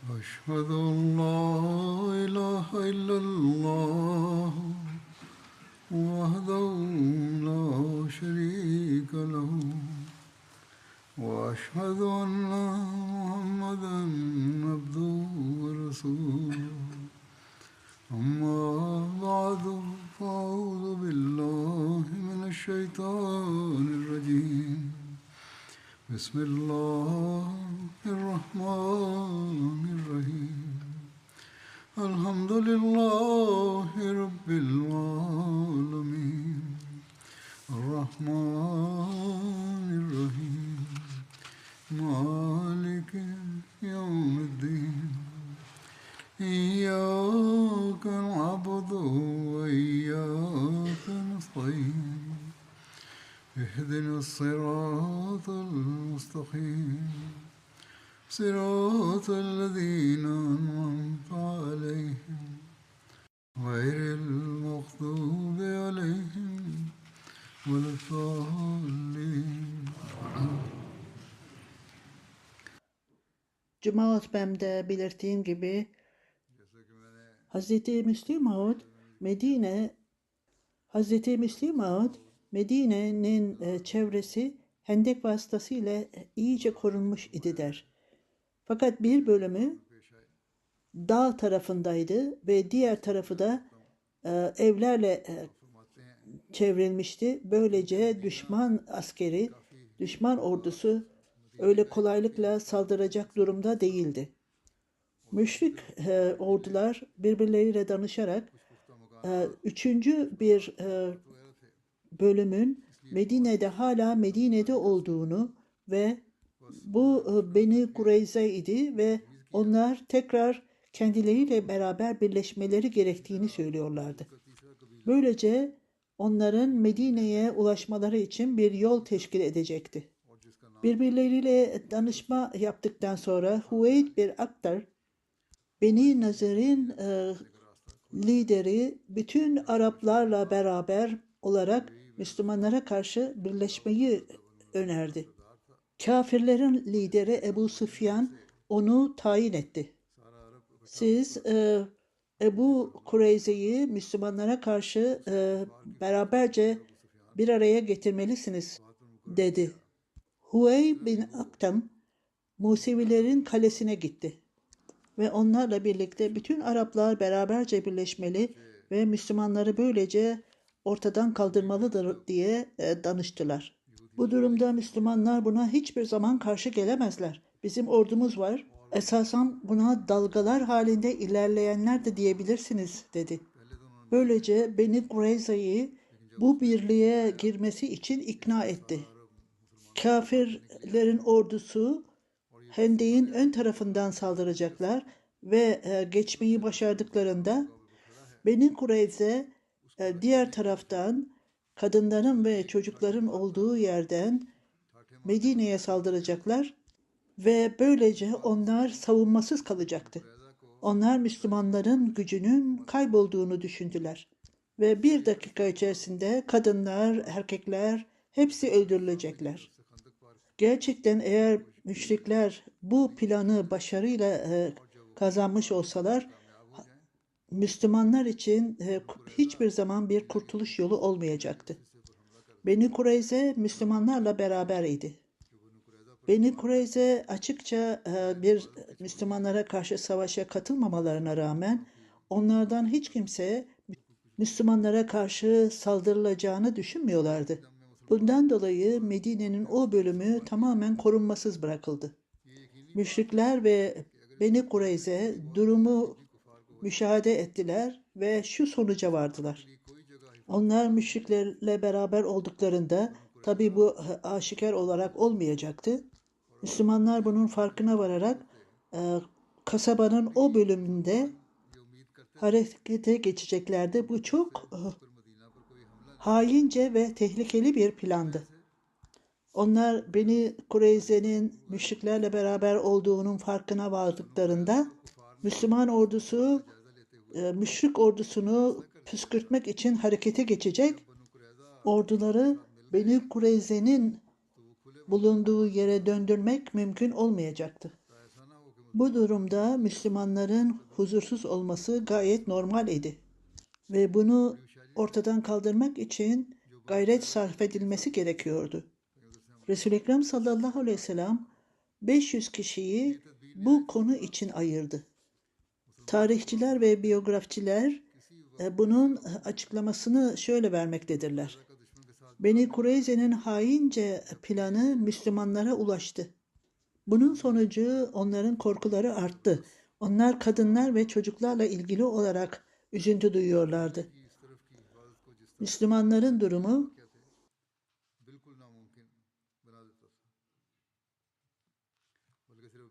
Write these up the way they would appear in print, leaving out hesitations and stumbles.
أشهد أن لا إله إلا الله وحده لا شريك له وأشهد أن محمدا عبده ورسوله أما بعد فأعوذ بالله من الشيطان الرجيم بسم الله الرحمن الرحيم الحمد لله رب العالمين الرحمن الرحيم مالك يوم الدين إياك نعبد وإياك نستعين اهدنا الصراط المستقيم صراط الذين أنعمت عليهم غير المغضوب عليهم ولا الضالين. Cuma hutbemde belirttiğim gibi Hazreti Müslim Maud Medine'nin çevresi hendek vasıtasıyla iyice korunmuş idi der. Fakat bir bölümü dağ tarafındaydı ve diğer tarafı da evlerle çevrilmişti. Böylece düşman ordusu öyle kolaylıkla saldıracak durumda değildi. Müşrik ordular birbirleriyle danışarak üçüncü bir bölümün hala Medine'de olduğunu ve bu Beni Kureyze idi ve onlar tekrar kendileriyle beraber birleşmeleri gerektiğini söylüyorlardı. Böylece onların Medine'ye ulaşmaları için bir yol teşkil edecekti. Birbirleriyle danışma yaptıktan sonra Hüveyd bir Aktar, Beni Nazir'in lideri bütün Araplarla beraber olarak Müslümanlara karşı birleşmeyi önerdi. Kafirlerin lideri Ebu Süfyan onu tayin etti. Siz Ebu Kureyze'yi Müslümanlara karşı beraberce bir araya getirmelisiniz dedi. Hüvey bin Aktam Musevilerin kalesine gitti ve onlarla birlikte bütün Araplar beraberce birleşmeli ve Müslümanları böylece ortadan kaldırmalıdır diye danıştılar. Bu durumda Müslümanlar buna hiçbir zaman karşı gelemezler. Bizim ordumuz var. Esasen buna dalgalar halinde ilerleyenler de diyebilirsiniz dedi. Böylece Beni Kureyze'yi bu birliğe girmesi için ikna etti. Kafirlerin ordusu Hendek'in ön tarafından saldıracaklar ve geçmeyi başardıklarında Beni Kureyze diğer taraftan kadınların ve çocukların olduğu yerden Medine'ye saldıracaklar ve böylece onlar savunmasız kalacaktı. Onlar Müslümanların gücünün kaybolduğunu düşündüler ve bir dakika içerisinde kadınlar, erkekler hepsi öldürülecekler. Gerçekten eğer müşrikler bu planı başarıyla kazanmış olsalar, Müslümanlar için hiçbir zaman bir kurtuluş yolu olmayacaktı. Beni Kureyze Müslümanlarla beraber idi. Beni Kureyze açıkça bir Müslümanlara karşı savaşa katılmamalarına rağmen onlardan hiç kimse Müslümanlara karşı saldırılacağını düşünmüyorlardı. Bundan dolayı Medine'nin o bölümü tamamen korunmasız bırakıldı. Müşrikler ve Beni Kureyze durumu müşahede ettiler ve şu sonuca vardılar. Onlar müşriklerle beraber olduklarında, tabi bu aşikar olarak olmayacaktı. Müslümanlar bunun farkına vararak kasabanın o bölümünde harekete geçeceklerdi. Bu çok haince ve tehlikeli bir plandı. Onlar Beni Kureyze'nin müşriklerle beraber olduğunun farkına vardıklarında Müslüman ordusu müşrik ordusunu püskürtmek için harekete geçecek. Orduları Beni Kureyze'nin bulunduğu yere döndürmek mümkün olmayacaktı. Bu durumda Müslümanların huzursuz olması gayet normal idi ve bunu ortadan kaldırmak için gayret sarf edilmesi gerekiyordu. Resul-i Ekrem sallallahu aleyhi ve sellem 500 kişiyi bu konu için ayırdı. Tarihçiler ve biyografçiler bunun açıklamasını şöyle vermektedirler. Beni Kureyze'nin haince planı Müslümanlara ulaştı. Bunun sonucu onların korkuları arttı. Onlar kadınlar ve çocuklarla ilgili olarak üzüntü duyuyorlardı. Müslümanların durumu बिल्कुल नामुमकिन बना देता था बल्कि सिर्फ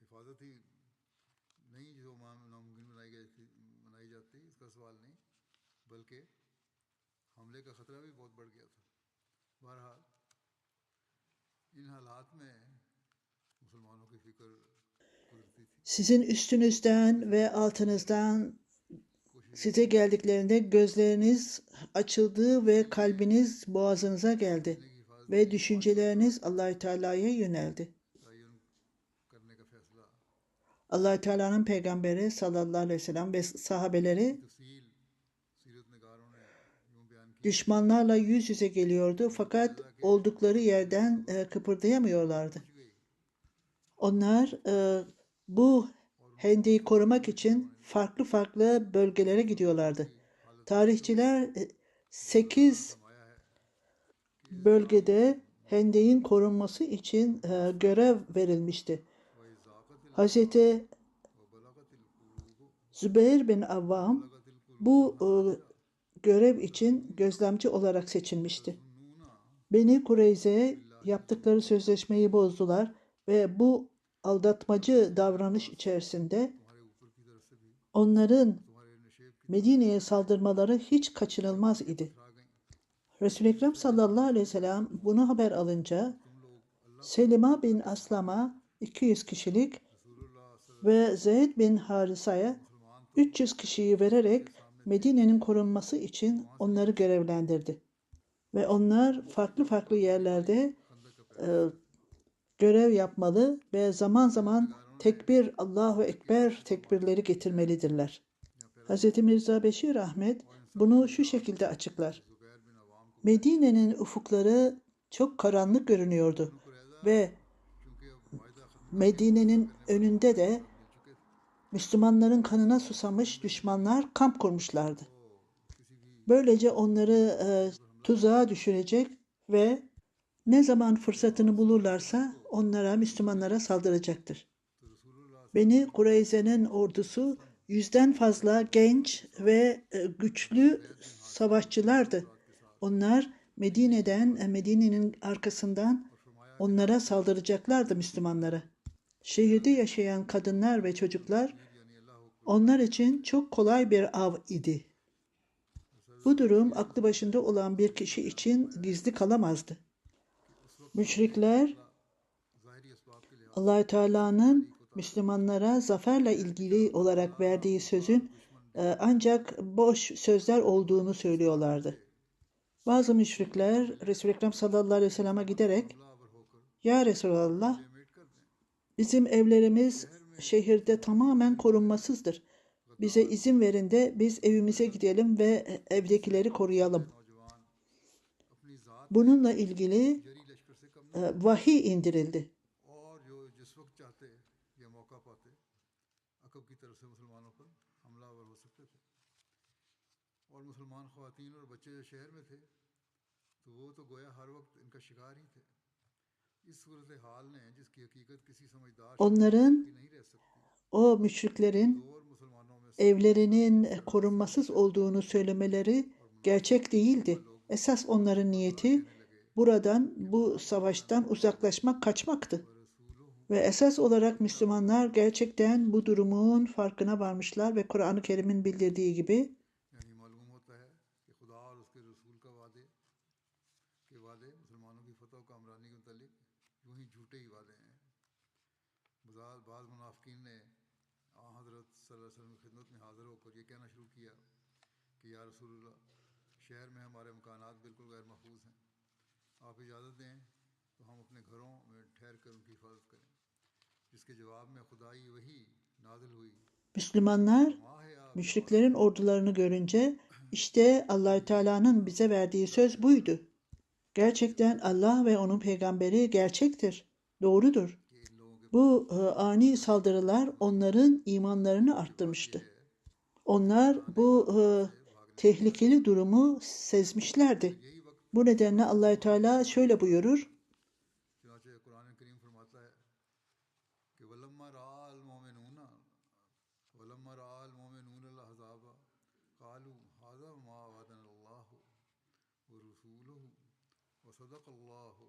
हिफाजत ही नहीं जो नामुमकिन बनाई जाती इसका सवाल नहीं बल्कि हमले का ख़तरा भी बहुत बढ़ गया था बहरहाल इन हालात में मुसलमानों की फ़िक्र गुजरती थी sizin üstünüzden ve altınızdan size geldiklerinde gözleriniz açıldı ve kalbiniz boğazınıza geldi ve düşünceleriniz Allah-u Teala'ya yöneldi. तयन करने का फ़ैसला Allah-u Teala'nın peygamberi sallallahu aleyhi ve sellem ve sahabeleri तफसील सीरत नगारों ने यूँ बयान की düşmanlarla yüz yüze geliyordu fakat oldukları yerden kıpırdayamıyorlardı. Onlar bu hendeyi korumak için farklı farklı bölgelere gidiyorlardı. Tarihçiler 8 bölgede hendeyin korunması için görev verilmişti. Hz. Zübeyir bin Avvam bu görev için gözlemci olarak seçilmişti. Beni Kureyze yaptıkları sözleşmeyi bozdular ve bu aldatmacı davranış içerisinde onların Medine'ye saldırmaları hiç kaçınılmaz idi. Resul-i Ekrem sallallahu aleyhi ve sellem bunu haber alınca Selima bin Aslam'a 200 kişilik ve Zeyd bin Harisa'ya 300 kişiyi vererek Medine'nin korunması için onları görevlendirdi. Ve onlar farklı farklı yerlerde görev yapmalı ve zaman zaman tekbir, Allahu Ekber tekbirleri getirmelidirler. Hz. Mirza Beşir Ahmet bunu şu şekilde açıklar. Medine'nin ufukları çok karanlık görünüyordu ve Medine'nin önünde de Müslümanların kanına susamış düşmanlar kamp kurmuşlardı. Böylece onları tuzağa düşürecek ve ne zaman fırsatını bulurlarsa Müslümanlara saldıracaktır. Beni Kureyze'nin ordusu 100'den fazla genç ve güçlü savaşçılardı. Onlar Medine'nin arkasından onlara saldıracaklardı Müslümanlara. Şehirde yaşayan kadınlar ve çocuklar onlar için çok kolay bir av idi. Bu durum aklı başında olan bir kişi için gizli kalamazdı. Müşrikler Allah-u Teala'nın Müslümanlara zaferle ilgili olarak verdiği sözün ancak boş sözler olduğunu söylüyorlardı. Bazı müşrikler Resul-i Ekrem sallallahu aleyhi ve sellem'e giderek "Ya Resulallah, bizim evlerimiz şehirde tamamen korunmasızdır. Bize izin verin de biz evimize gidelim ve evdekileri koruyalım." Bununla ilgili vahiy indirildi. और मुसलमान ख़वातीन और बच्चे जो शहर में थे तो वो तो गोया हर वक्त इनका शिकार ही थे इस सूरत हाल ने जिसकी हकीकत किसी समझदार Onların, नहीं रह सकती o müşriklerin और मुसलमानों में evlerinin korunmasız olduğunu söylemeleri gerçek değildi. Esas onların niyeti buradan, bu savaştan uzaklaşmak, kaçmaktı. Ve esas olarak Müslümanlar gerçekten bu durumun farkına varmışlar ve Kur'an-ı Kerim'in bildirdiği gibi यानी मालूम होता है कि खुदा और उसके रसूल का वादे मुसलमानों की फतह कामरानी के मुतालिक यूं ही झूठे ही वादे हैं बाज़ मुनाफिकीन ने हज़रत सल्लल्लाहु अलैहि वसल्लम की खिदमत में हाज़िर होकर ये कहना शुरू किया कि या रसूलुल्लाह शहर में हमारे मकानात बिल्कुल गैर महफूज हैं आप इजाज़त दें तो हम अपने घरों में ठहर कर उनकी हिफाजत करें जिसके जवाब में खुदाई वही नाजिल हुई। Müslümanlar माह आप müşriklerin ordularını görünce işte Allahü Teala'nın bize verdiği söz buydu. Gerçekten Allah ve onun peygamberi gerçektir, doğrudur. कि इन लोगों के Bu ani saldırılar onların imanlarını arttırmıştı. Onlar bu tehlikeli durumu sezmişlerdi. यही वक्त Bu nedenle Allahü Teala şöyle buyurur. चुनाचे कुरान करीम फरमाता है कि वलम्मा राल मोमिनून अल अहज़ाबा क़ालू हाज़ा मा वअदना अल्लाहु व रसूलुहु व सदक़ल्लाहु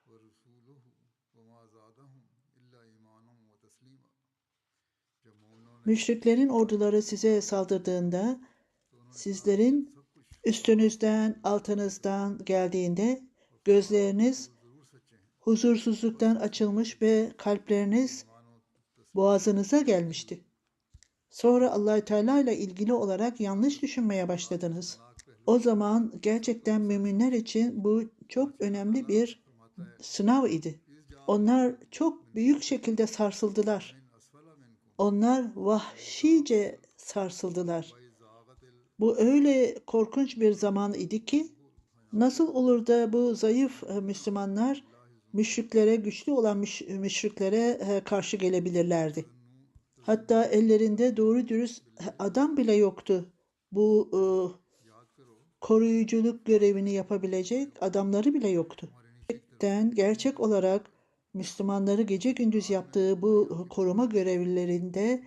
व रसूलुहु व मा ज़ादहुम इल्ला ईमानन व तस्लीमा। जब मोमिनों ने Müşriklerin orduları size saldırdığında, sizlerin सब कुछ üstünüzden, altınızdan geldiğinde gözleriniz ज़रूर सच्चे हैं, huzursuzluktan açılmış ve kalpleriniz boğazınıza gelmişti. Sonra Allahü Teala ile ilgili olarak yanlış düşünmeye başladınız. O zaman gerçekten müminler için bu çok önemli bir sınav idi. Onlar çok büyük şekilde sarsıldılar. असफला मिनकुम Onlar vahşice sarsıldılar. Bu öyle korkunç bir zaman idi ki nasıl olur da bu zayıf Müslümanlar müşriklere, güçlü olan müşriklere karşı gelebilirlerdi. Hatta ellerinde doğru dürüst adam bile yoktu. Bu याद करो koruyuculuk görevini yapabilecek adamları bile yoktu. Gerçek olarak Müslümanları gece gündüz yaptığı bu koruma görevlilerinde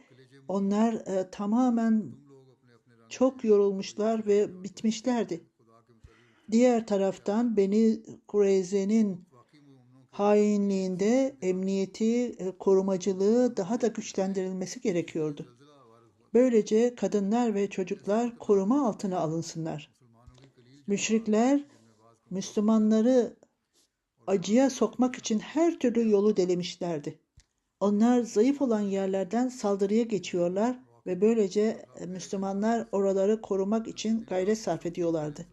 onlar tamamen लोग अपने अपने रंग çok yorulmuşlar ve bitmişlerdi. खुदा के मुतल्लिक़ Diğer taraftan Beni Kureyze'nin वाकई मोमिनों hainliğinde emniyeti, korumacılığı daha da güçlendirilmesi gerekiyordu. ज़िला वारस हुआ। Böylece kadınlar ve çocuklar koruma altına alınsınlar. मुसलमानों की कलील Müşrikler Müslümanları acıya sokmak için her türlü yolu denemişlerdi. Onlar zayıf olan yerlerden saldırıya geçiyorlar ve böylece Müslümanlar oraları korumak için gayret sarf ediyorlardı.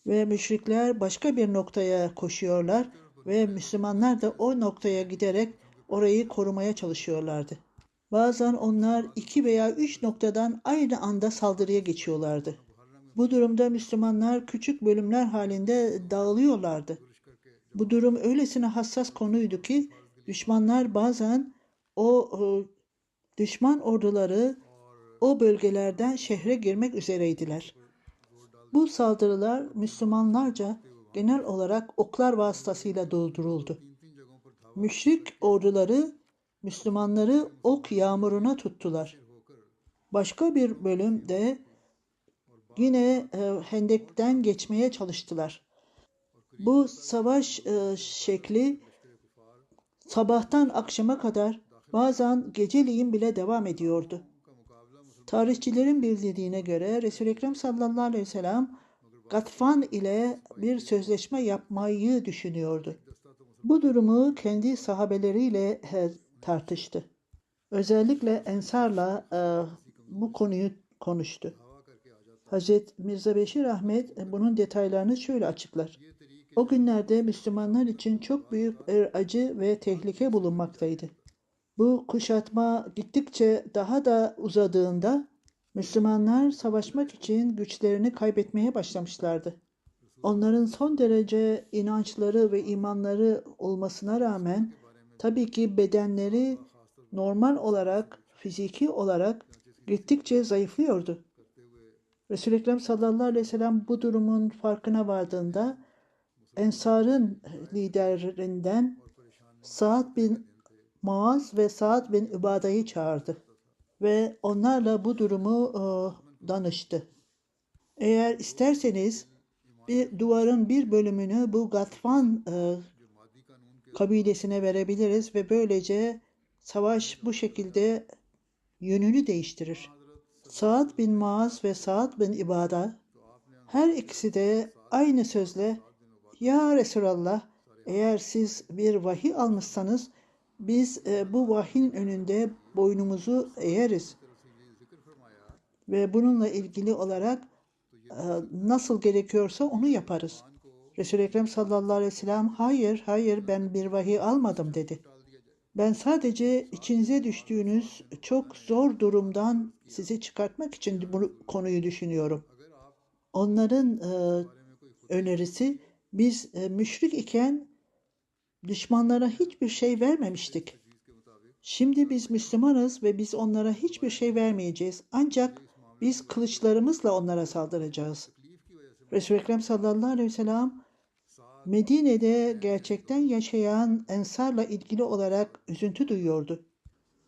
Ve müşrikler başka bir noktaya koşuyorlar ve Müslümanlar da o noktaya giderek orayı korumaya çalışıyorlardı. Bazen onlar 2 veya 3 noktadan aynı anda saldırıya geçiyorlardı. Bu durumda Müslümanlar küçük bölümler halinde dağılıyorlardı. Bu durum öylesine hassas konuydu ki düşmanlar bazen düşman orduları o bölgelerden şehre girmek üzereydiler. Bu saldırılar Müslümanlarca genel olarak oklar vasıtasıyla durduruldu. Müşrik orduları Müslümanları ok yağmuruna tuttular. Başka bir bölümde yine hendekten geçmeye çalıştılar. Bu savaş şekli sabahtan akşama kadar bazen geceleyin bile devam ediyordu. Tarihçilerin bildirdiğine göre Resul-i Ekrem sallallahu aleyhi ve sellem Gatfan ile bir sözleşme yapmayı düşünüyordu. Bu durumu kendi sahabeleriyle tartıştı. Özellikle Ensar'la bu konuyu konuştu. Hazreti Mirza Beşir Ahmet bunun detaylarını şöyle açıklar. O günlerde Müslümanlar için çok büyük bir acı ve tehlike bulunmaktaydı. Bu kuşatma gittikçe daha da uzadığında Müslümanlar savaşmak için güçlerini kaybetmeye başlamışlardı. Onların son derece inançları ve imanları olmasına rağmen tabii ki bedenleri normal olarak, fiziki olarak gittikçe zayıflıyordu. Resul-i Ekrem sallallahu aleyhi ve sellem bu durumun farkına vardığında Ensar'ın liderlerinden Sa'd bin Muaz ve Sa'd bin Übada'yı çağırdı ve onlarla bu durumu danıştı. Eğer isterseniz bir duvarın bir bölümünü bu Gatfan kabilesine verebiliriz ve böylece savaş bu şekilde yönünü değiştirir. Sa'd bin Muaz ve Sa'd bin İbada her ikisi de aynı sözle "Ya Resulallah, eğer siz bir vahiy almışsanız biz bu vahyin önünde boynumuzu eğeriz ve bununla ilgili olarak nasıl gerekiyorsa onu yaparız." Resul-i Ekrem sallallahu aleyhi ve sellem hayır ben bir vahiy almadım dedi. Ben sadece içinize düştüğünüz çok zor durumdan sizi çıkartmak için bu konuyu düşünüyorum. Onların önerisi, biz müşrik iken düşmanlara hiçbir şey vermemiştik. Şimdi biz Müslümanız ve biz onlara hiçbir şey vermeyeceğiz. Ancak biz kılıçlarımızla onlara saldıracağız. Resul-i Ekrem sallallahu aleyhi ve sellem Medine'de gerçekten yaşayan Ensar'la ilgili olarak üzüntü duyuyordu.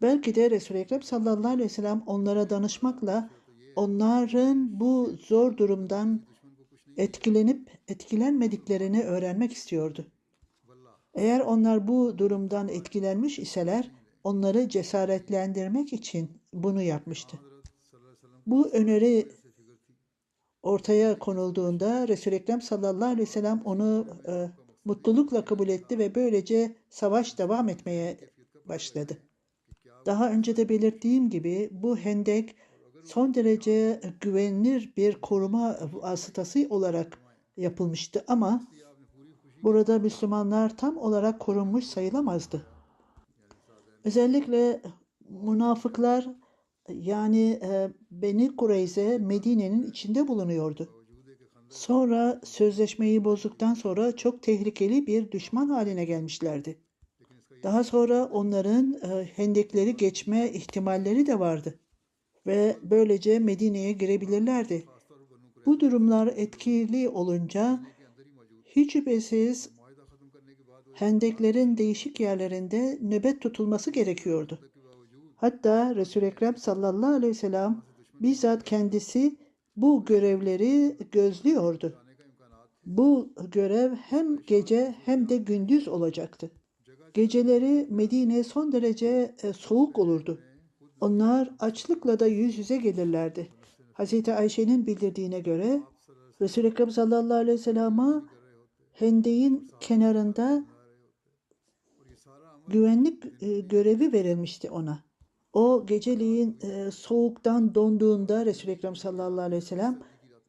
Belki de Resul-i Ekrem sallallahu aleyhi ve sellem onlara danışmakla onların bu zor durumdan etkilenip etkilenmediklerini öğrenmek istiyordu. Eğer onlar bu durumdan etkilenmiş iseler onları cesaretlendirmek için bunu yapmıştı. Bu öneri ortaya konulduğunda Resul-i Ekrem sallallahu aleyhi ve sellem onu mutlulukla kabul etti ve böylece savaş devam etmeye başladı. Daha önce de belirttiğim gibi bu hendek son derece güvenilir bir koruma vasıtası olarak yapılmıştı ama burada Müslümanlar tam olarak korunmuş sayılamazdı. Özellikle münafıklar yani Beni Kureyze Medine'nin içinde bulunuyordu. Sonra sözleşmeyi bozduktan sonra çok tehlikeli bir düşman haline gelmişlerdi. Daha sonra onların hendekleri geçme ihtimalleri de vardı ve böylece Medine'ye girebilirlerdi. Bu durumlar etkili olunca hiç şüphesiz hendeklerin değişik yerlerinde nöbet tutulması gerekiyordu. Hatta Resul-i Ekrem sallallahu aleyhi ve sellem bizzat kendisi bu görevleri gözlüyordu. Bu görev hem gece hem de gündüz olacaktı. Geceleri Medine son derece soğuk olurdu. Onlar açlıkla da yüz yüze gelirlerdi. Hazreti Ayşe'nin bildirdiğine göre Resul-i Ekrem sallallahu aleyhi ve sellem'e hendeğin kenarında güvenlik görevi verilmişti ona. O geceliğin soğuktan donduğunda Resul-i Ekrem sallallahu aleyhi ve sellem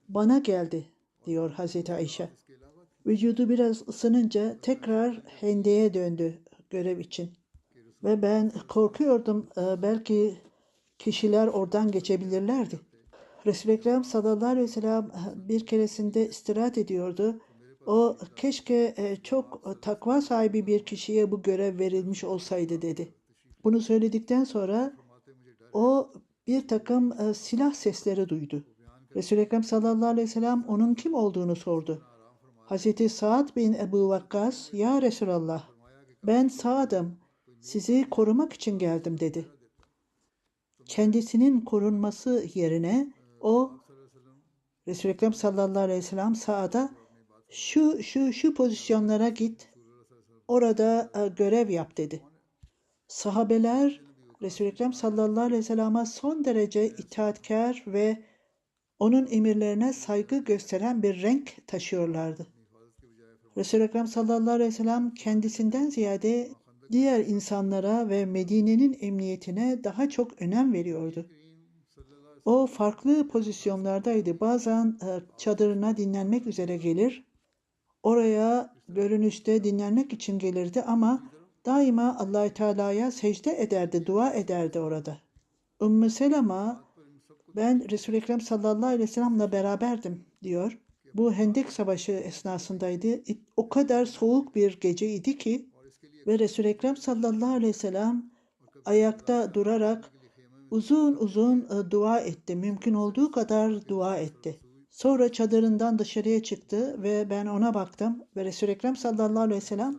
bana geldi diyor Hazreti Ayşe. Vücudu biraz ısınınca tekrar hendeğe döndü görev için. Ve ben korkuyordum belki kişiler oradan geçebilirlerdi. Resul-i Ekrem sallallahu aleyhi ve sellem bir keresinde istirahat ediyordu. O keşke çok takva sahibi bir kişiye bu görev verilmiş olsaydı dedi. Bunu söyledikten sonra o bir takım silah sesleri duydu. Resul-i Ekrem sallallahu aleyhi ve sellem onun kim olduğunu sordu. Hazreti Sa'd bin Ebu Vakkas, "Ya Resulallah, ben Sa'd'ım, sizi korumak için geldim" dedi. Kendisinin korunması yerine o Resul-i Ekrem sallallahu aleyhi ve sellem Sa'd'a şu pozisyonlara git, orada görev yap dedi. Sahabeler Resul-i Ekrem sallallahu aleyhi ve sellem'e son derece itaatkar ve onun emirlerine saygı gösteren bir renk taşıyorlardı. Resul-i Ekrem sallallahu aleyhi ve sellem kendisinden ziyade diğer insanlara ve Medine'nin emniyetine daha çok önem veriyordu. O farklı pozisyonlardaydı. Bazen çadırına dinlenmek üzere gelir, oraya görünüşte dinlenmek için gelirdi ama daima Allah-u Teala'ya secde ederdi, dua ederdi orada. Ümmü Selema, ben Resul-i Ekrem sallallahu aleyhi ve sellem'le beraberdim diyor. Bu Hendek Savaşı esnasındaydı. O kadar soğuk bir geceydi ki ve Resul-i Ekrem sallallahu aleyhi ve sellem ayakta durarak uzun uzun dua etti. Mümkün olduğu kadar dua etti. Sonra çadırından dışarıya çıktı ve ben ona baktım ve Resul-i Ekrem sallallahu aleyhi ve sellem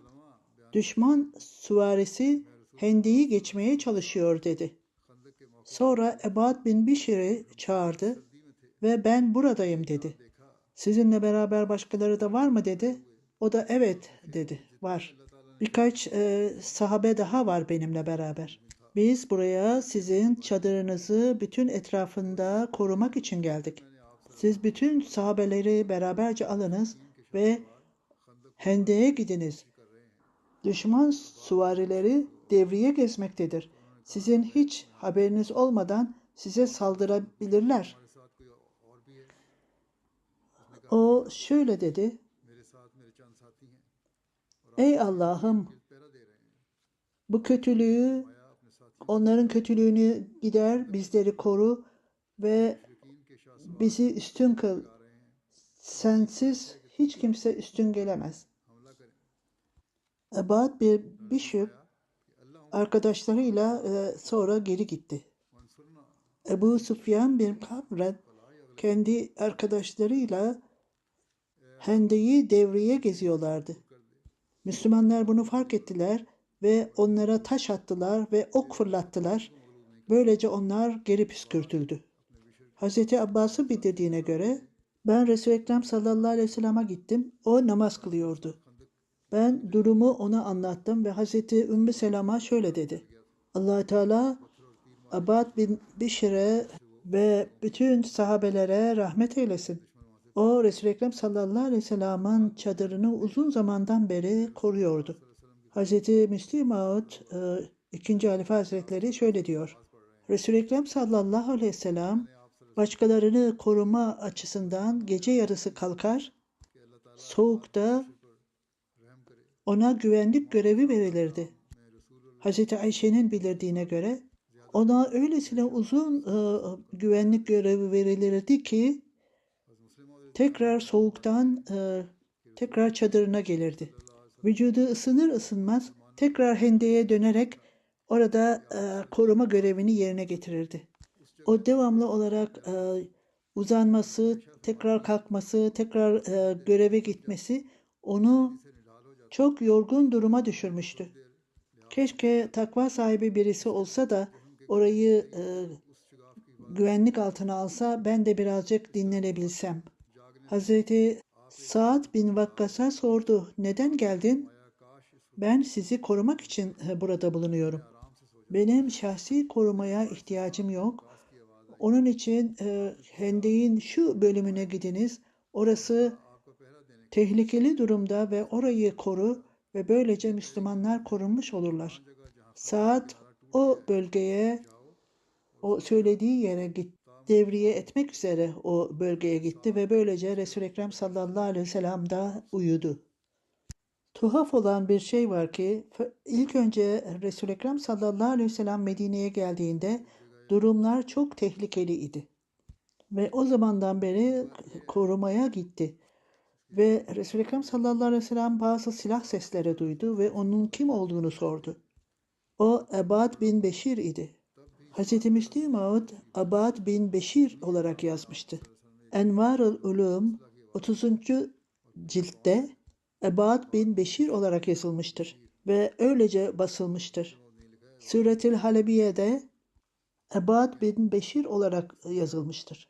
düşman süvarisi hendeyi geçmeye çalışıyor dedi. Sonra Ebad bin Bişir'i çağırdı ve ben buradayım dedi. Sizinle beraber başkaları da var mı dedi. O da evet dedi, var. Birkaç sahabe daha var benimle beraber. Biz buraya sizin çadırınızı bütün etrafında korumak için geldik. Siz bütün sahabeleri beraberce alınız ve hendeğe gidiniz. Düşman süvarileri devriye gezmektedir. Sizin hiç haberiniz olmadan size saldırabilirler. O şöyle dedi. Ey Allah'ım, Bu kötülüğü, onların kötülüğünü gider, bizleri koru ve bizi üstün kıl. Sensiz hiç kimse üstün gelemez. Ebad bir Bişir arkadaşlarıyla sonra geri gitti. Ebu Süfyan bin Kamr kendi arkadaşlarıyla Hende'yi devreye geziyorlardı. Müslümanlar bunu fark ettiler ve onlara taş attılar ve ok fırlattılar. Böylece onlar geri püskürtüldü. Hz. Abbas'ın bildirdiğine göre ben Resul-i Ekrem sallallahu aleyhi ve sellem'e gittim. O namaz kılıyordu. Ben durumu ona anlattım ve Hz. Ümmü Selam'a şöyle dedi. Allah Teala Abad bin Bişir'e ve bütün sahabelere rahmet eylesin. O Resul-i Ekrem sallallahu aleyhi ve sellem'in çadırını uzun zamandan beri koruyordu. Hz. Müslim Maud 2. Halife Hazretleri şöyle diyor. Resul-i Ekrem sallallahu aleyhi ve sellem başkalarını koruma açısından gece yarısı kalkar, soğukta ona güvenlik görevi verilirdi. Hz. Ayşe'nin bildirdiğine göre ona öylesine uzun güvenlik görevi verilirdi ki tekrar soğuktan tekrar çadırına gelirdi. Vücudu ısınır ısınmaz tekrar hendeye dönerek orada koruma görevini yerine getirirdi. O devamlı olarak uzanması, tekrar kalkması, tekrar göreve gitmesi onu çok yorgun duruma düşürmüştü. Keşke takva sahibi birisi olsa da orayı güvenlik altına alsa ben de birazcık dinlenebilsem. Hazreti Sa'd bin Vakkas'a sordu. Neden geldin? Ben sizi korumak için burada bulunuyorum. Benim şahsi korumaya ihtiyacım yok. Onun için Hendek'in şu bölümüne gidiniz. Orası tehlikeli durumda ve orayı koru ve böylece Müslümanlar korunmuş olurlar. Sa'd o bölgeye, o söylediği yere gitti. Devriye etmek üzere o bölgeye gitti ve böylece Resul-i Ekrem sallallahu aleyhi ve sellem de uyudu. Tuhaf olan bir şey var ki ilk önce Resul-i Ekrem sallallahu aleyhi ve sellem Medine'ye geldiğinde durumlar çok tehlikeliydi. Ve o zamandan beri korumaya gitti. Ve Resul-i Ekrem sallallahu aleyhi ve sellem bazı silah sesleri duydu ve onun kim olduğunu sordu. O Abad bin Beşir idi. Hz. Müslim Maud Abad bin Beşir olarak yazmıştı. Envar-ül Ulum 30. ciltte Abad bin Beşir olarak yazılmıştır ve öylece basılmıştır. Suretül Halebiye'de Abad bin Beşir olarak yazılmıştır.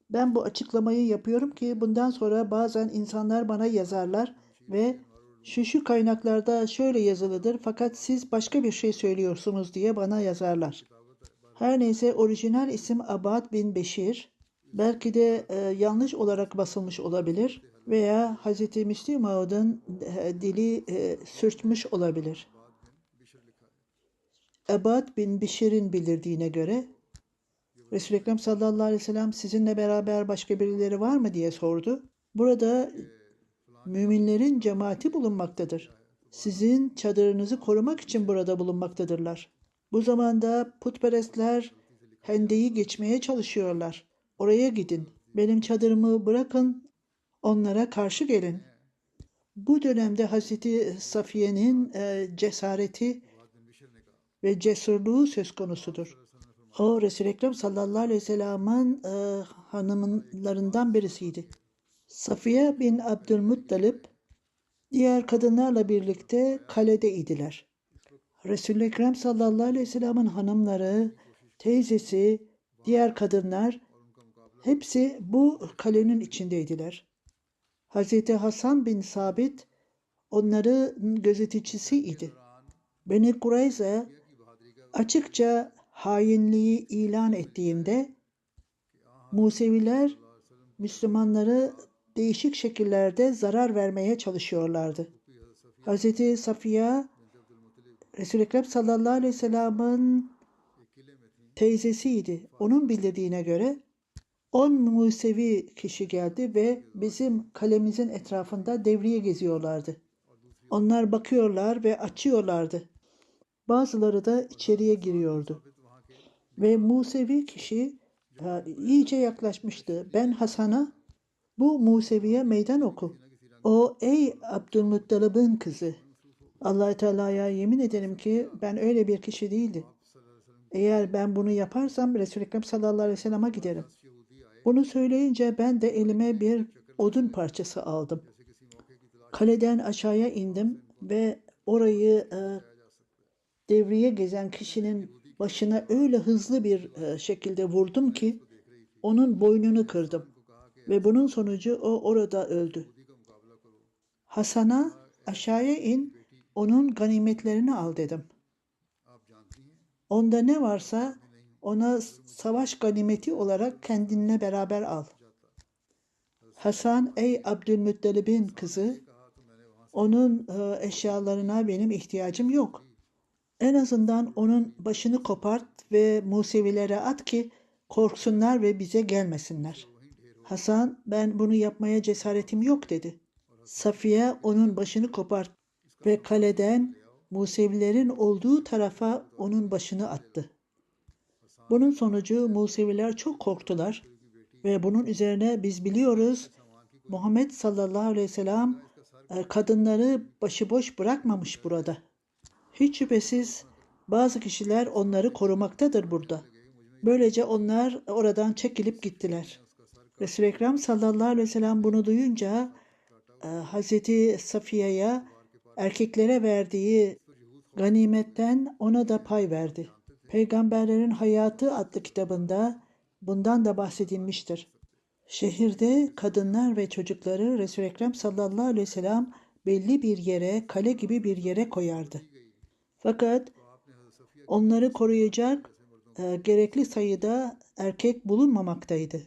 Ben bu açıklamayı yapıyorum ki bundan sonra bazen insanlar bana yazarlar ve şu kaynaklarda şöyle yazılıdır fakat siz başka bir şey söylüyorsunuz diye bana yazarlar. Her neyse orijinal isim Abad bin Beşir. Belki de yanlış olarak basılmış olabilir veya Hz. Müslim Maud'un dili sürtmüş olabilir. Abad bin Beşir'in bildirdiğine göre Resul-i Ekrem sallallahu aleyhi ve sellem sizinle beraber başka birileri var mı diye sordu. Burada müminlerin cemaati bulunmaktadır. Sizin çadırınızı korumak için burada bulunmaktadırlar. Bu zamanda putperestler Hende'yi geçmeye çalışıyorlar. Oraya gidin. Benim çadırımı bırakın. Onlara karşı gelin. Bu dönemde Hazreti Safiye'nin cesareti ve cesurluğu söz konusudur. O Resul-i Ekrem sallallahu aleyhi ve sellem'in hanımlarından birisiydi. Safiye bin Abdülmuttalip diğer kadınlarla birlikte kalede idiler. Resul-i Ekrem sallallahu aleyhi ve sellem'in hanımları, teyzesi, diğer kadınlar hepsi bu kalenin içindeydiler. Hazreti Hasan bin Sabit onların gözeticisiydi. Beni Kureyze açıkça hainliği ilan ettiğinde Museviler Müslümanları değişik şekillerde zarar vermeye çalışıyorlardı. Hazreti Safiye Resul-i Ekrem sallallahu aleyhi ve sellem'in teyzesiydi. Onun bildirdiğine göre 10 Musevi kişi geldi ve bizim kalemizin etrafında devriye geziyorlardı. Onlar bakıyorlar ve açıyorlardı. bazıları da içeriye giriyordu. Ve Musevi kişi iyice yaklaşmıştı. Ben Hasan'a, bu Musevi'ye meydan oku. O, ey Abdülmuttalib'in kızı, Allah-u Teala'ya yemin ederim ki ben öyle bir kişi değildim. Eğer ben bunu yaparsam Resul-i Ekrem sallallahu aleyhi ve sellem'e giderim. Bunu söyleyince ben de elime bir odun parçası aldım. Kaleden aşağıya indim ve orayı devriye gezen kişinin başına öyle hızlı bir şekilde vurdum ki onun boynunu kırdım. Ve bunun sonucu o orada öldü. Hasan'a aşağıya in, onun ganimetlerini al dedim. Onda ne varsa ona savaş ganimeti olarak kendinle beraber al. Hasan, ey Abdülmuttalib'in kızı, onun eşyalarına benim ihtiyacım yok. En azından onun başını kopart ve Musevilere at ki korksunlar ve bize gelmesinler. Hasan, ben bunu yapmaya cesaretim yok dedi. Safiye onun başını kopart ve kaleden Musevilerin olduğu tarafa onun başını attı. Bunun sonucu Museviler çok korktular ve bunun üzerine biz biliyoruz Muhammed sallallahu aleyhi ve sellem kadınları başıboş bırakmamış burada. Hiç şüphesiz bazı kişiler onları korumaktadır burada. Böylece onlar oradan çekilip gittiler. Resul-i Ekrem sallallahu aleyhi ve sellem bunu duyunca Hazreti Safiye'ye erkeklere verdiği ganimetten ona da pay verdi. Peygamberlerin Hayatı adlı kitabında bundan da bahsedilmiştir. Şehirde kadınlar ve çocukları Resul-i Ekrem sallallahu aleyhi ve sellem belli bir yere, kale gibi bir yere koyardı. Fakat onları koruyacak gerekli sayıda erkek bulunmamaktaydı.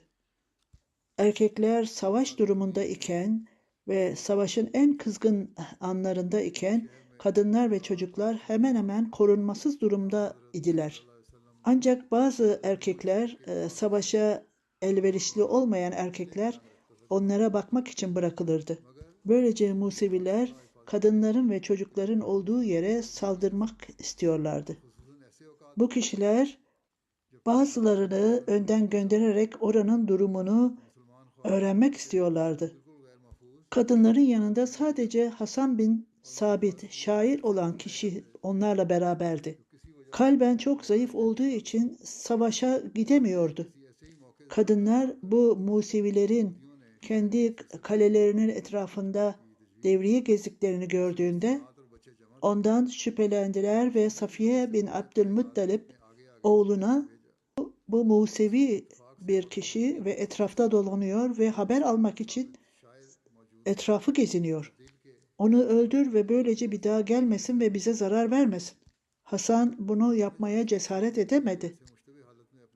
Erkekler savaş durumunda iken ve savaşın en kızgın anlarında iken kadınlar ve çocuklar hemen hemen korunmasız durumda idiler. Ancak bazı erkekler, savaşa elverişli olmayan erkekler onlara bakmak için bırakılırdı. Böylece Museviler kadınların ve çocukların olduğu yere saldırmak istiyorlardı. Bu kişiler bazılarını önden göndererek oranın durumunu öğrenmek istiyorlardı. Kadınların yanında sadece Hasan bin Sabit, şair olan kişi onlarla beraberdi. Kalben çok zayıf olduğu için savaşa gidemiyordu. Kadınlar bu Musevilerin kendi kalelerinin etrafında devriye gezdiklerini gördüğünde ondan şüphelendiler ve Safiye bin Abdülmuttalib oğluna bu Musevi bir kişi ve etrafta dolanıyor ve haber almak için etrafı geziniyor. Onu öldür ve böylece bir daha gelmesin ve bize zarar vermesin. Hasan bunu yapmaya cesaret edemedi.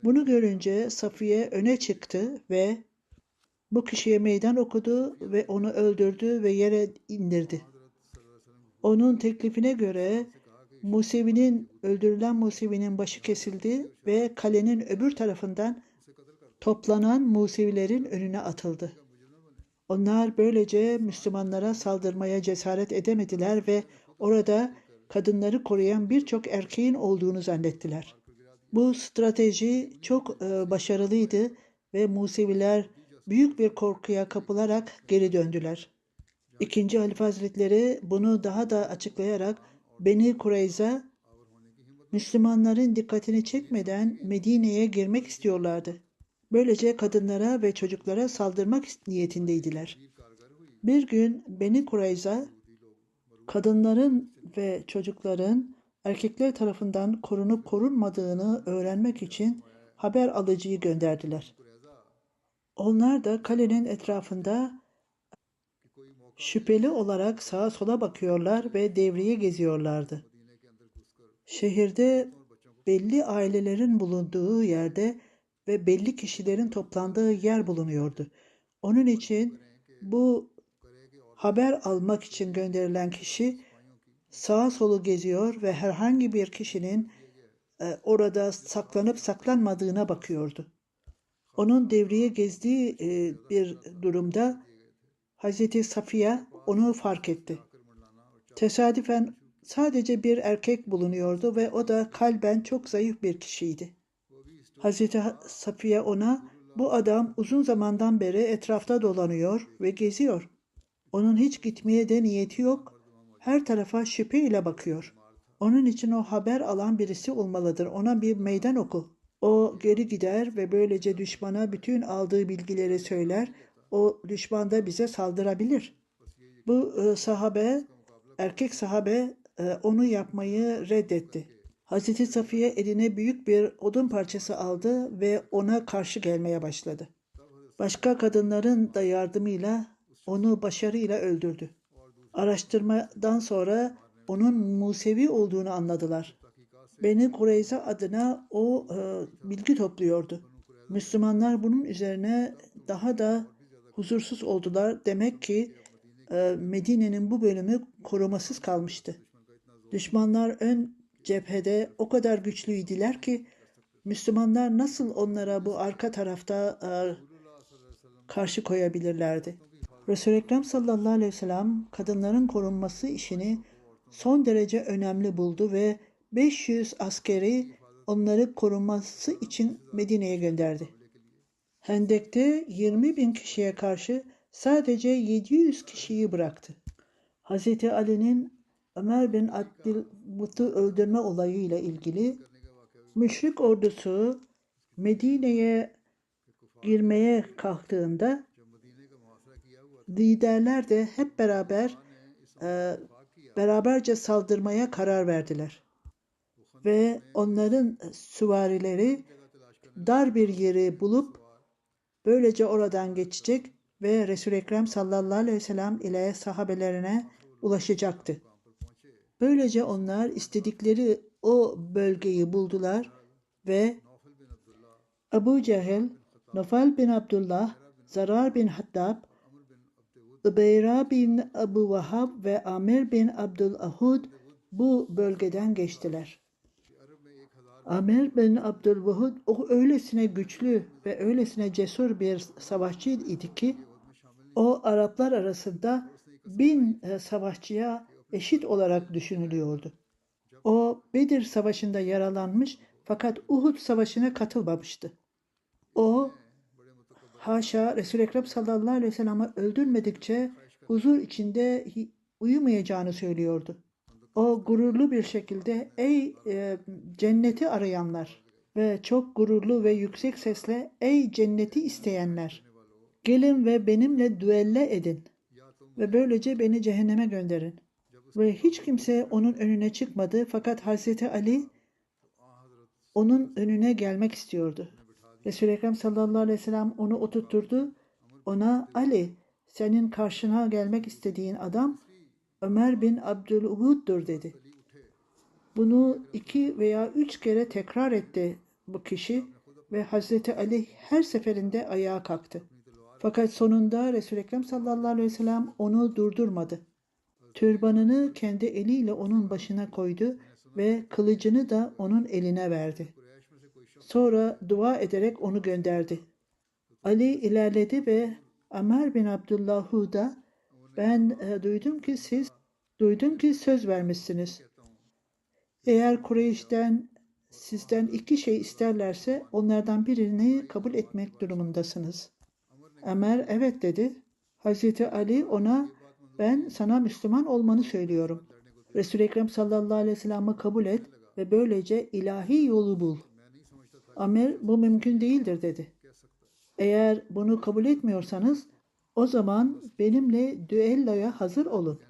Bunu görünce Safiye öne çıktı ve bu kişiye meydan okudu ve onu öldürdü ve yere indirdi. Onun teklifine göre öldürülen Musevi'nin başı kesildi ve kalenin öbür tarafından toplanan Musevilerin önüne atıldı. Onlar böylece Müslümanlara saldırmaya cesaret edemediler ve orada kadınları koruyan birçok erkeğin olduğunu zannettiler. Bu strateji çok başarılıydı ve Museviler büyük bir korkuya kapılarak geri döndüler. İkinci Halife Hazretleri bunu daha da açıklayarak Beni Kureyza Müslümanların dikkatini çekmeden Medine'ye girmek istiyorlardı. Böylece kadınlara ve çocuklara saldırmak niyetindeydiler. Bir gün Beni Kureyza kadınların ve çocukların erkekler tarafından korunup korunmadığını öğrenmek için haber alıcıyı gönderdiler. Onlar da kalenin etrafında şüpheli olarak sağa sola bakıyorlar ve devriye geziyorlardı. Şehirde belli ailelerin bulunduğu yerde ve belli kişilerin toplandığı yer bulunuyordu. Onun için bu haber almak için gönderilen kişi sağa solu geziyor ve herhangi bir kişinin orada saklanıp saklanmadığına bakıyordu. Onun devriye gezdiği bir durumda Hazreti Safiye onu fark etti. Tesadüfen sadece bir erkek bulunuyordu ve o da kalben çok zayıf bir kişiydi. Hazreti Safiye ona, bu adam uzun zamandan beri etrafta dolanıyor ve geziyor. Onun hiç gitmeye de niyeti yok. Her tarafa şüpheyle bakıyor. Onun için o haber alan birisi olmalıdır. Ona bir meydan oku. O geri gider ve böylece düşmana bütün aldığı bilgileri söyler. O düşman da bize saldırabilir. Bu erkek sahabe onu yapmayı reddetti. Hazreti Safiye eline büyük bir odun parçası aldı ve ona karşı gelmeye başladı. Başka kadınların da yardımıyla onu başarıyla öldürdü. Araştırmadan sonra onun Musevi olduğunu anladılar. Beni Kureyza adına o bilgi topluyordu. Müslümanlar bunun üzerine daha da huzursuz oldular. Demek ki Medine'nin bu bölümü korumasız kalmıştı. Düşmanlar ön cephede o kadar güçlüydüler ki Müslümanlar nasıl onlara bu arka tarafta karşı koyabilirlerdi? Resul-i Ekrem sallallahu aleyhi ve sellem kadınların korunması işini son derece önemli buldu ve 500 askeri onları korunması için Medine'ye gönderdi. Hendek'te 20.000 kişiye karşı sadece 700 kişiyi bıraktı. Hz. Ali'nin Ömer bin Abdülmut'u öldürme olayıyla ilgili müşrik ordusu Medine'ye girmeye kalktığında liderler de hep beraberce saldırmaya karar verdiler. Ve onların süvarileri dar bir yeri bulup böylece oradan geçecek ve Resul-i Ekrem sallallahu aleyhi ve sellem ile sahabelerine ulaşacaktı. Böylece onlar istedikleri o bölgeyi buldular ve Ebu Cehil, Nufal bin Abdullah, Zarar bin Hattab, Übeyra bin Ebu Vahab ve Amir bin Abdülahud bu bölgeden geçtiler. Amir bin Abdülvahud o öylesine güçlü ve öylesine cesur bir savaşçıydı ki o Araplar arasında 1000 savaşçıya eşit olarak düşünülüyordu. O Bedir Savaşı'nda yaralanmış fakat Uhud Savaşı'na katılmamıştı. O haşa Resul-i Ekrem sallallahu aleyhi ve sellem'i öldürmedikçe huzur içinde uyumayacağını söylüyordu. O gururlu bir şekilde ey cenneti arayanlar ve çok gururlu ve yüksek sesle ey cenneti isteyenler gelin ve benimle düelle edin ve böylece beni cehenneme gönderin. Ve hiç kimse onun önüne çıkmadı fakat Hazreti Ali onun önüne gelmek istiyordu. Resul-i Ekrem sallallahu aleyhi ve sellem onu oturtturdu. Ona Ali senin karşına gelmek istediğin adam Ömer bin Abdülvud'dur dedi. Bunu 2 veya 3 kere tekrar etti bu kişi ve Hazreti Ali her seferinde ayağa kalktı. Fakat sonunda Resul-i Ekrem sallallahu aleyhi ve sellem onu durdurmadı. Türbanını kendi eliyle onun başına koydu ve kılıcını da onun eline verdi. Sonra dua ederek onu gönderdi. Ali ilerledi ve Ömer bin Abdullah'u ben duydum ki söz vermişsiniz. Eğer Kureyş'ten sizden 2 şey isterlerse onlardan birini kabul etmek durumundasınız. Ömer evet dedi. Hazreti Ali ona ben sana Müslüman olmanı söylüyorum. Resul-i Ekrem sallallahu aleyhi ve sellem'i kabul et ve böylece ilahi yolu bul. Ömer bu mümkün değildir dedi. Eğer bunu kabul etmiyorsanız o zaman benimle düelloya hazır olun.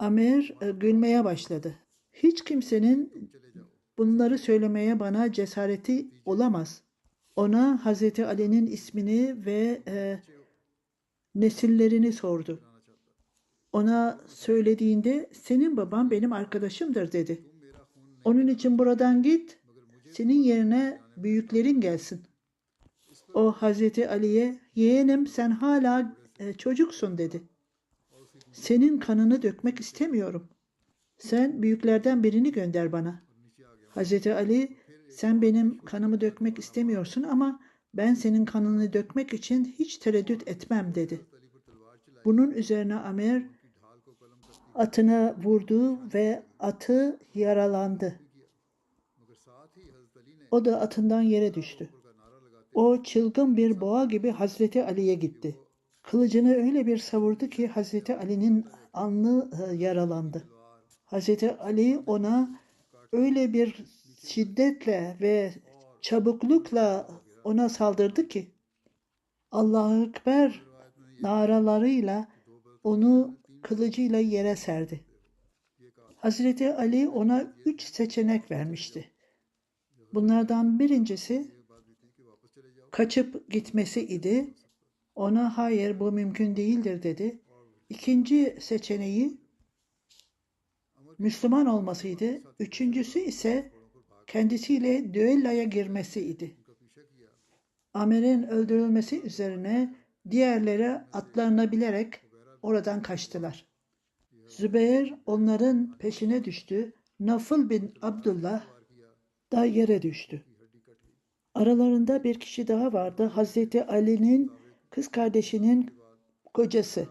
Ömer gülmeye başladı. Hiç kimsenin bunları söylemeye bana cesareti olamaz. Ona Hazreti Ali'nin ismini ve nesillerini sordu. Ona söylediğinde senin baban benim arkadaşımdır dedi. Onun için buradan git, senin yerine büyüklerin gelsin. O Hazreti Ali'ye yeğenim sen hala çocuksun dedi. Senin kanını dökmek istemiyorum. Sen büyüklerden birini gönder bana. Hazreti Ali sen benim kanımı dökmek istemiyorsun ama ben senin kanını dökmek için hiç tereddüt etmem dedi. Bunun üzerine Ömer atına vurdu ve atı yaralandı. O da atından yere düştü. O çılgın bir boğa gibi Hazreti Ali'ye gitti. Kılıcını öyle bir savurdu ki Hazreti Ali'nin alnı yaralandı. Hazreti Ali ona öyle bir şiddetle ve çabuklukla ona saldırdı ki Allahu Ekber naralarıyla onu kılıcıyla yere serdi. Hazreti Ali ona 3 seçenek vermişti. Bunlardan birincisi kaçıp gitmesi idi. Ona hayır bu mümkün değildir dedi. İkinci seçeneği Müslüman olmasıydı. Üçüncüsü ise kendisiyle düelloya girmesiydi. Amir'in öldürülmesi üzerine diğerleri atlarına bilerek oradan kaçtılar. Zübeyir onların peşine düştü. Nafıl bin Abdullah da yere düştü. Aralarında bir kişi daha vardı. Hazreti Ali'nin kız kardeşinin kocası.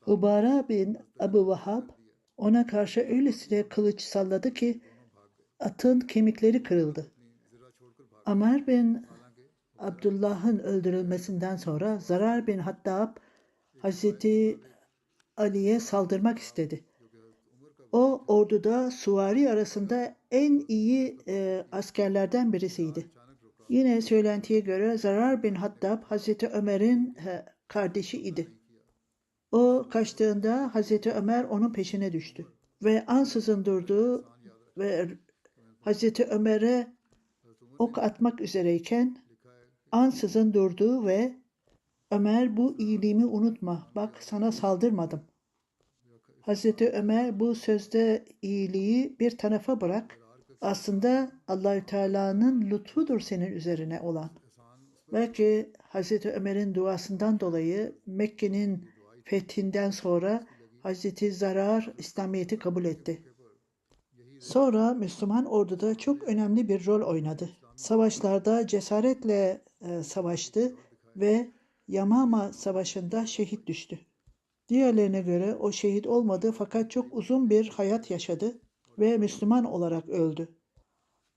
Ubara bin Abu Vahhab ona karşı öylesine kılıç salladı ki atın kemikleri kırıldı. Amr bin Abdullah'ın öldürülmesinden sonra Zarar bin Hattab Hazreti Ali'ye saldırmak istedi. O orduda suvari arasında en iyi askerlerden birisiydi. Yine söylentiye göre Zarar bin Hattab Hazreti Ömer'in kardeşi idi. O kaçtığında Hazreti Ömer onun peşine düştü. Ve ansızın durdu ve Hazreti Ömer'e ok atmak üzereyken ansızın durdu ve Ömer bu iyiliğimi unutma. Bak sana saldırmadım. Hazreti Ömer bu sözde iyiliği bir tarafa bırak. Aslında Allahü Teala'nın lütfudur senin üzerine olan. Belki Hazreti Ömer'in duasından dolayı Mekke'nin fethinden sonra Hazreti Zarar İslamiyet'i kabul etti. Sonra Müslüman orduda çok önemli bir rol oynadı. Savaşlarda cesaretle savaştı ve Yamama Savaşı'nda şehit düştü. Diğerlerine göre o şehit olmadı fakat çok uzun bir hayat yaşadı ve Müslüman olarak öldü.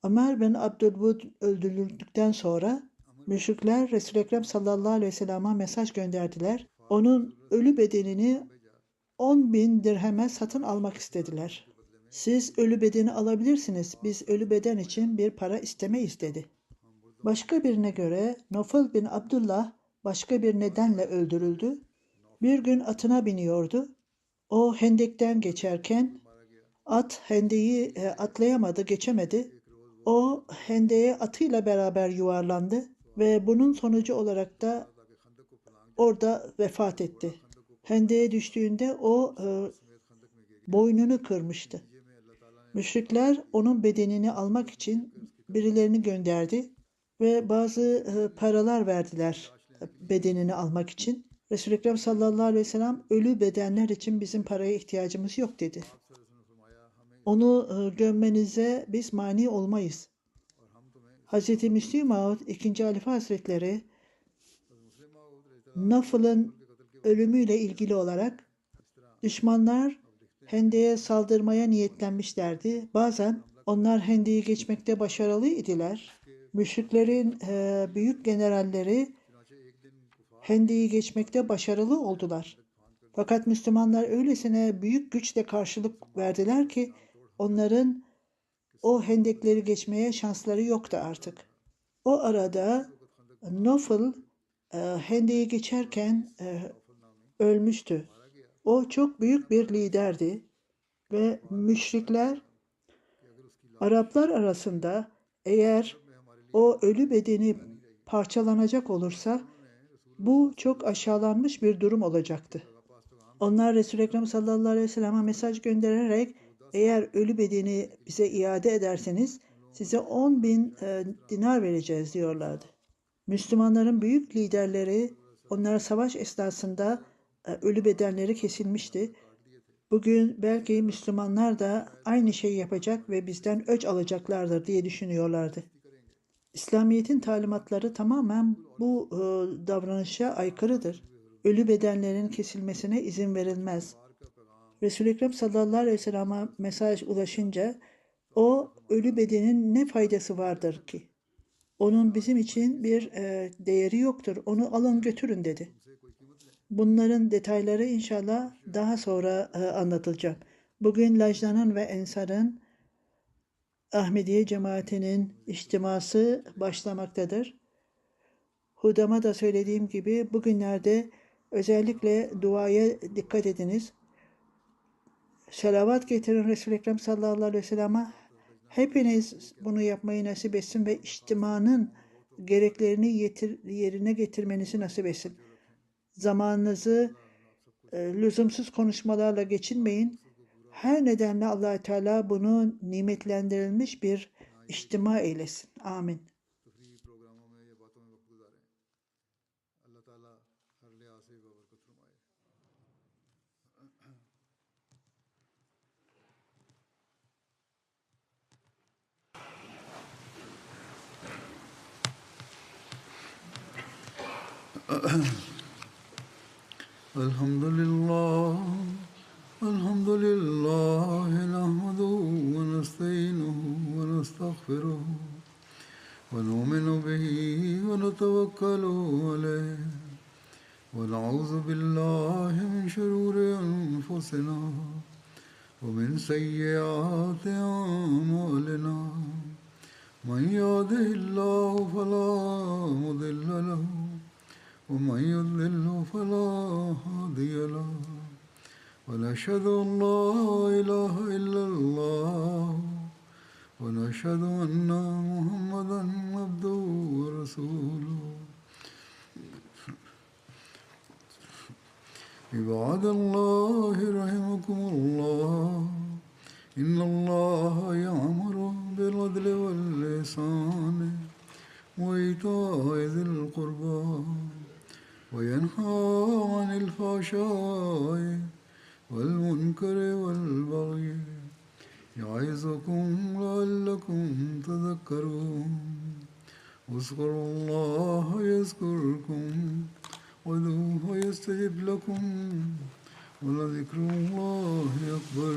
Ömer bin Abdülvud öldürüldükten sonra müşrikler Resul-i Ekrem sallallahu aleyhi ve sellem'e mesaj gönderdiler. Onun ölü bedenini 10.000 dirheme satın almak istediler. Siz ölü bedeni alabilirsiniz. Biz ölü beden için bir para istemeyiz dedi. Başka birine göre Nofal bin Abdullah başka bir nedenle öldürüldü. Bir gün atına biniyordu. O hendekten geçerken at hendeyi atlayamadı, geçemedi. O hendeğe atıyla beraber yuvarlandı ve bunun sonucu olarak da orada vefat etti. Hendeğe düştüğünde o boynunu kırmıştı. Müşrikler onun bedenini almak için birilerini gönderdi ve bazı paralar verdiler bedenini almak için. Resul-i Ekrem sallallahu aleyhi ve sellem ölü bedenler için bizim paraya ihtiyacımız yok dedi. Onu gömmenize biz mani olmayız. Hz. Müslim Maud 2. Halife Hazretleri Nafıl'ın ölümüyle ilgili olarak düşmanlar Hende'ye saldırmaya niyetlenmişlerdi. Bazen onlar Hende'yi geçmekte başarılı idiler. Müşriklerin büyük generalleri Hende'yi geçmekte başarılı oldular. Fakat Müslümanlar öylesine büyük güçle karşılık verdiler ki onların o hendekleri geçmeye şansları yoktu artık. O arada Nofl hendeyi geçerken ölmüştü. O çok büyük bir liderdi ve müşrikler Araplar arasında eğer o ölü bedeni parçalanacak olursa bu çok aşağılanmış bir durum olacaktı. Onlar Resul-i Ekrem sallallahu aleyhi ve sellem'e mesaj göndererek eğer ölü bedeni bize iade ederseniz size 10.000 dinar vereceğiz diyorlardı. Müslümanların büyük liderleri onlar savaş esnasında ölü bedenleri kesilmişti. Bugün belki Müslümanlar da aynı şeyi yapacak ve bizden öc alacaklardır diye düşünüyorlardı. İslamiyet'in talimatları tamamen bu davranışa aykırıdır. Ölü bedenlerin kesilmesine izin verilmez. Resul-i Ekrem sallallahu aleyhi ve sellem'e mesaj ulaşınca o ölü bedenin ne faydası vardır ki? Onun bizim için bir değeri yoktur. Onu alın götürün dedi. Bunların detayları inşallah daha sonra anlatılacak. Bugün Lajna'nın ve Ensar'ın Ahmediye cemaatinin içtiması başlamaktadır. Hudama da söylediğim gibi bugünlerde özellikle duaya dikkat ediniz. Selavat getirin Resul-i Ekrem sallallahu aleyhi ve sellem'e. Hepiniz bunu yapmayı nasip etsin ve içtimanın gereklerini yerine getirmenizi nasip etsin. Zamanınızı lüzumsuz konuşmalarla geçirmeyin. Her nedenle Allah-u Teala bunu nimetlendirilmiş bir içtima eylesin. Amin. Elhamdülillah nahmaduhu ve nestainuhu ve nestağfiruhu ve nu'minu bihi ve netevekkalu aleyh ve na'udzu billahi min şururi enfusina ve min seyyiati a'malina men yahdihillahu felâ mudille lehu ومن يضلله فلا هادي له ونشهد أن لا إله إلا الله ونشهد أن محمدا عبده ورسوله عباد الله رحمكم الله إن الله يأمر بالعدل والإحسان وإيتاء ذي القربى وينهى عن الفحشاء والمنكر والبغي يعظكم لعلكم تذكرون اذكروا الله يذكركم وادعوه يستجب لكم ولذكر الله أكبر